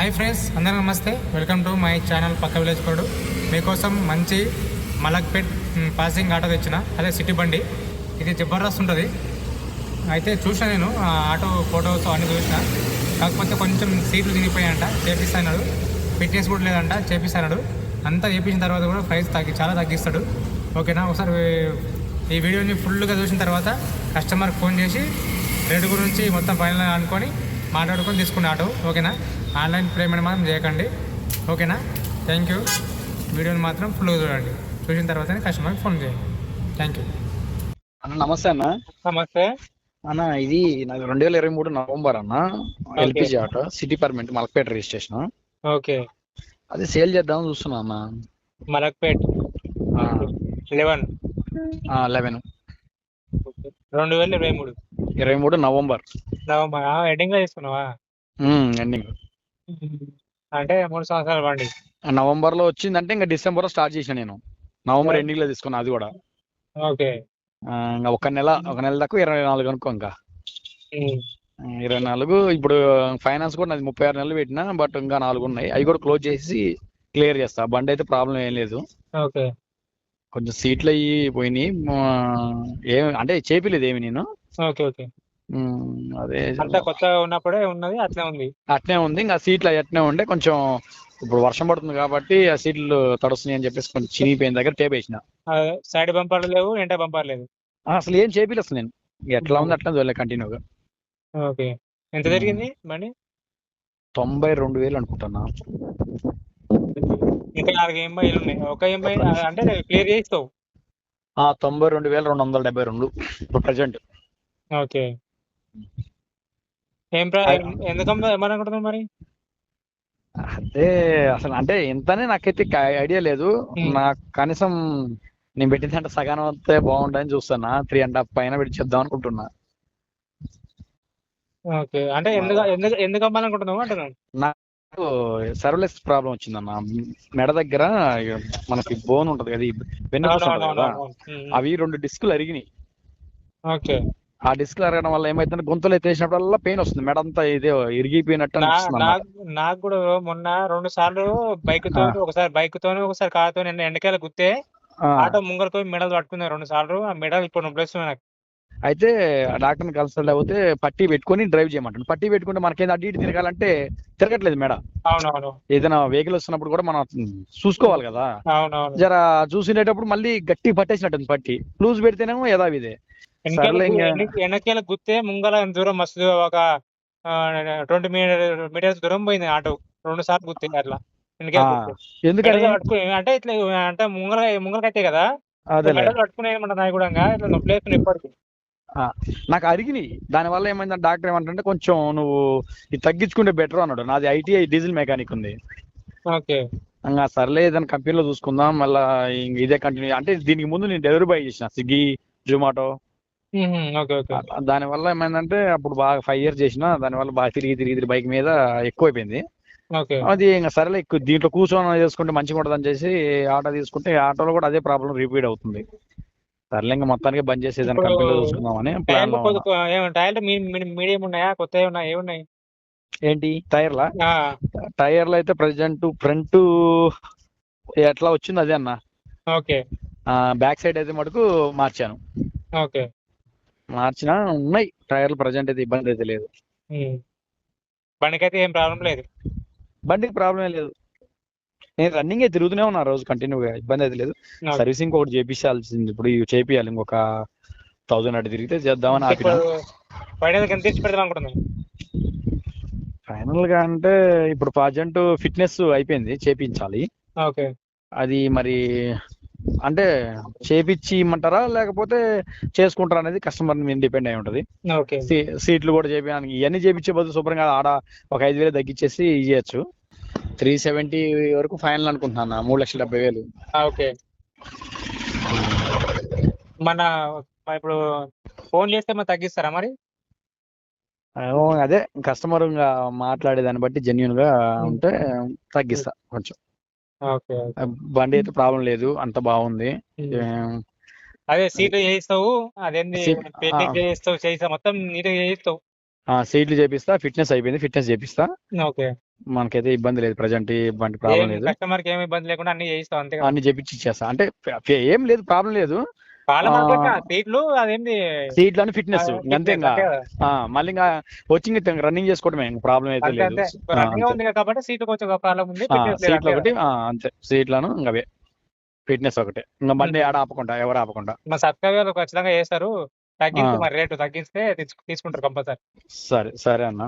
Hi friends, అందరూ నమస్తే. Welcome to my channel పక్క విలేజ్ కోడ్. మీకోసం మంచి మలక్పేట్ పాసింగ్ ఆటో తెచ్చిన, అదే సిటీ బండి. ఇది జబర్దస్త్ ఉంటుంది. అయితే చూసిన నేను ఆటో ఫొటోస్ అన్నీ చూసిన. కాకపోతే కొంచెం సీట్లు తిరిగిపోయాయంట, చేపిస్తాడు. ఫిట్నెస్ కూడా లేదంట, చేపిస్తాడు. అంతా చేపించిన తర్వాత కూడా ప్రైస్ చాలా తగ్గిస్తాడు. ఓకేనా? ఒకసారి ఈ వీడియోని ఫుల్గా చూసిన తర్వాత కస్టమర్కి ఫోన్ చేసి రేటు గురించి మొత్తం ఫైనల్ అనుకొని మాట్లాడుకొని తీసుకునే ఆటో. ఓకేనా? ఆన్లైన్ పేమెంట్ మాత్రం చేయకండి. ఓకేనా? Thank you. వీడియోని మాత్రం ఫుల్గా చూడండి. చూసిన తర్వాతనే కస్టమర్కి ఫోన్ చేయండి. థ్యాంక్ యూ అన్న. నమస్తే అన్న. నమస్తే అన్న, ఇది నాకు 2023 నవంబర్ అన్న. LPG auto city permit Malakpet registration. Okay. అది సేల్ చేద్దామని చూస్తున్నా అన్న. మలక్పేట్ 11 2023 నవంబర్ ఎండింగ్ లో తీసుకున్నావా? ఎండింగ్ అంటే 3 సంవత్సరాల బండి. నవంబర్ లో వచ్చిందంటే ఇంకా డిసెంబర్ లో స్టార్ట్ చేసిన నేను. నవంబర్ ఎండింగ్ లో తీసుకున్నా అది కూడా. ఓకే. ఇంకా ఒక నెల దాకా 24 అనుకో. ఇంకా 24. ఇప్పుడు ఫైనాన్స్ కూడా నాది 36 నెలలు పెట్టినా, బట్ ఇంకా 4 ఉన్నాయి. అవి కూడా క్లోజ్ చేసి క్లియర్ చేస్తా. బండి అయితే ప్రాబ్లం ఏం లేదు. ఓకే. కొంచెం సీట్లు అయ్యి పోయినాయి. ఏం అంటే చేపిలేదు ఏమి నేను. ఓకే. ఓకే. అదే అంతా కొత్తగా ఉన్నప్పుడే ఉన్నది, అట్లే ఉంది. అట్నే ఉంది. ఇంకా సీట్లు అట్నే ఉండే. కొంచెం ఇప్పుడు వర్షం పడుతుంది కాబట్టి ఆ సీట్లు తడుస్తున్నాయి అని చెప్పేసి కొంచెం చినిగిపోయిన దగ్గర టేప్ వేసిన. సైడ్ బంపర్ లేవు, ఎంట బంపర్ లేదు. అసలు ఏం చేపిలేదు అసలు నేను. ఎట్లా ఉంది అట్లా చూడలే కంటిన్యూగా. ఓకే. ఎంత జరిగింది బండి? 92,000 అనుకుంటున్నా. ఇంకా 4 ఎంఐలు ఉన్నాయి. ఒక ఎంఐ అంటే క్లియర్ చేస్తావు? 92,272 ఇప్పుడు ప్రజెంట్. ఓకే. ఎందుకు ఏమనుకుంటున్నావు మరి? అదే అసలు అంటే ఎంతనే నాకైతే ఐడియా లేదు. నాకు కనీసం నేను పెట్టిందంటే సగానం వస్తే బాగుంటుందని చూస్తున్నా. 3.5 పైన పెట్టి చేద్దాం అనుకుంటున్నా. ఓకే. అంటే ఎందుకు అమ్మాలనుకుంటున్నావు అంటున్నాను. నాకు సర్వలెస్ ప్రాబ్లం వచ్చిందన్న. మెడ దగ్గర మనకి బోన్ ఉంటది కదా, వెన్నుపూస ఉంటది కదా, అవి 2 డిస్కులు అరిగినాయి. ఓకే. ఆ డిస్కులు అరగడం వల్ల ఏమైతుందంటే గొంతులో ఎత్తేసినప్పుడల్లా పెయిన్ వస్తుంది. మెడ అంతా ఇదే ఇరిగిపోయినట్టు అనిపిస్తుంది. నాకు కూడా మొన్న 2 సార్లు బైక్ తో, ఒకసారి కారుతో ఎండకాయలు గుత్తే ఆటో ముంగలతో మెడలు పట్టుకున్నా 2 సార్లు. ఆ మెడలు ఇప్పుడు నొప్పేస్తున్నాయి నాకు. అయితే డాక్టర్ని కన్సల్ట్ అవుతే పట్టీ పెట్టుకొని డ్రైవ్ చేయమంటాడు. పట్టీ పెట్టుకుంటే మనకేం అటు ఇటు తిరగాలంటే తిరగట్లేదు మెడ. అవునవును. ఏదైనా వెహికల్ వస్తున్నప్పుడు కూడా మనం చూసుకోవాలి కదా. అవునవును. జర చూసినేటప్పుడు మళ్ళీ గట్టి పట్టేసినట్టుంది పట్టి. లూజ్ పెడితేనేమో యథావిదే. వెనకాల గుత్తే ముంగల దూరం మస్తు ఒక 20 మీటర్స్ దూరం పోయింది ఆటో. 2 సార్లు గుత్తే అట్లా. ఎందుకని అంటే ఇట్లా అంటే ముంగలకైతే కదా మెడలు పట్టుకునేయమంట. నాయి కూడా ఇట్లా నొప్పి లేకుండా ఎప్పటికీ నాకు అరిగినాయి. దానివల్ల ఏమైందంటే డాక్టర్ ఏమంటే కొంచెం నువ్వు ఇది తగ్గించుకుంటే బెటర్ అన్నాడు. నాది ఐటీఐ డీజిల్ మెకానిక్ ఉంది. ఓకే. ఇంకా సర్లే ఏదైనా కంపెనీలో చూసుకుందాం. మళ్ళీ ఇదే కంటిన్యూ అంటే దీనికి ముందు నేను డెలివరీ బాయ్ చేసిన స్విగ్గీ, జొమాటో. దానివల్ల ఏమైందంటే అప్పుడు బాగా 5 years చేసిన. దానివల్ల బాగా తిరిగి బైక్ మీద ఎక్కువైపోయింది. అది ఇంకా సరేలే ఎక్కువ దీంట్లో కూర్చొని చేసుకుంటే మంచిగా ఉంటుంది అని చేసి ఆటో తీసుకుంటే ఆటోలో కూడా అదే ప్రాబ్లం రిపీట్ అవుతుంది. సర్లే ఇంకా మొత్తానికి బంద్ చేసి ఏదైనా కంపెనీలో చూసుకుందామని ప్లాన్. మీడియం ఉన్నాయా, కొత్తవి ఉన్నాయి? ఏమున్నాయి? ఏంటి టైర్లా? టైర్లు అయితే ప్రజెంట్ ఫ్రంట్ ఎట్లా వచ్చింది అదే అన్న. ఓకే. బ్యాక్ సైడ్ అయితే మటుకు మార్చాను. ఓకే. మార్చినా ఉన్నాయి టైర్లు. ప్రజెంట్ అయితే ఇబ్బంది అయితే లేదు. బండికి అయితే ఏం ప్రాబ్లం లేదు. బండికి ప్రాబ్లం లేదు. నేను రన్నింగ్ తిరుగుతూనే ఉన్నా రోజు కంటిన్యూగా. ఇబ్బంది అయితే లేదు. సర్వీసింగ్ ఒకటి చేపించాల్సింది. ఇప్పుడు చేపియాలి. ఇంకొక 1000 అటు తిరిగితే చేద్దామని ఆపినా. ఫైనల్ గా అంటే ఇప్పుడు ప్రజెంట్ ఫిట్నెస్ అయిపోయింది, చేపించాలి. ఓకే. అది మరి అంటే చేపించి ఇమ్మంటారా లేకపోతే చేసుకుంటారా అనేది కస్టమర్ మీద డిపెండ్ అయి ఉంటది. సీట్లు కూడా చేపించడానికి ఇవన్నీ చేపించే బదులు శుభ్రంగా ఆడ ఒక 5,000 తగ్గించేసి ఇవ్వచ్చు. 370 వరకు ఫైనల్ అనుకుంటున్నా. 3,70,000. ఓకే. మన ఇప్పుడు ఫోన్ చేస్తే మరి తగ్గిస్తారా మరి? అదే కస్టమర్ మాట్లాడే దాన్ని బట్టి జెన్యున్ గా ఉంటే తగ్గిస్తా కొంచెం. బండి అయితే ప్రాబ్లం లేదు, అంత బాగుంది. అదే సీట్లు చేయిస్తావు, అదేంటి చేయిస్తావు, మొత్తం నీట్గా చేయిస్తావు. సీట్లు చేపిస్తా. ఫిట్నెస్ అయిపోయింది, ఫిట్నెస్ చేపిస్తా. ఓకే. మనకైతే ఇబ్బంది లేదు, ప్రజెంట్ ఇబ్బంది ప్రాబ్లం లేదు. కస్టమర్ కి ఏమి ఇబ్బంది లేకుండా అన్ని చేయిస్తాం అంతే కదా. అన్ని చేపించి ఇచ్చేస్తా, అంటే ఏం లేదు, ప్రాబ్లం లేదు. సీట్లు అదేంటి సీట్లు అని ఫిట్నెస్ అంతే. ఇంకా అంతే కదా. మళ్ళీ ఇంకా వచ్చి రన్నింగ్ చేసుకోవడమే, ప్రాబ్లం అయితే అంతే లేదు. అంతే రన్నింగ్ ఉంది కాబట్టి సీట్ కొంచెం ప్రాబ్లం ఉంది. సీట్లు ఒకటి అంతే, సీట్లను ఇంకా ఫిట్నెస్ ఒకటి, ఇంకా బండి ఆడ ఆపకుండా, ఎవరు ఆపకుండా. మా సబ్స్క్రైబర్లు ఖచ్చితంగా చేస్తారు. తగ్గించి మరి రేటు తగ్గిస్తే తీసుకుంటారు కంపల్సరీ. సరే సరే అన్న.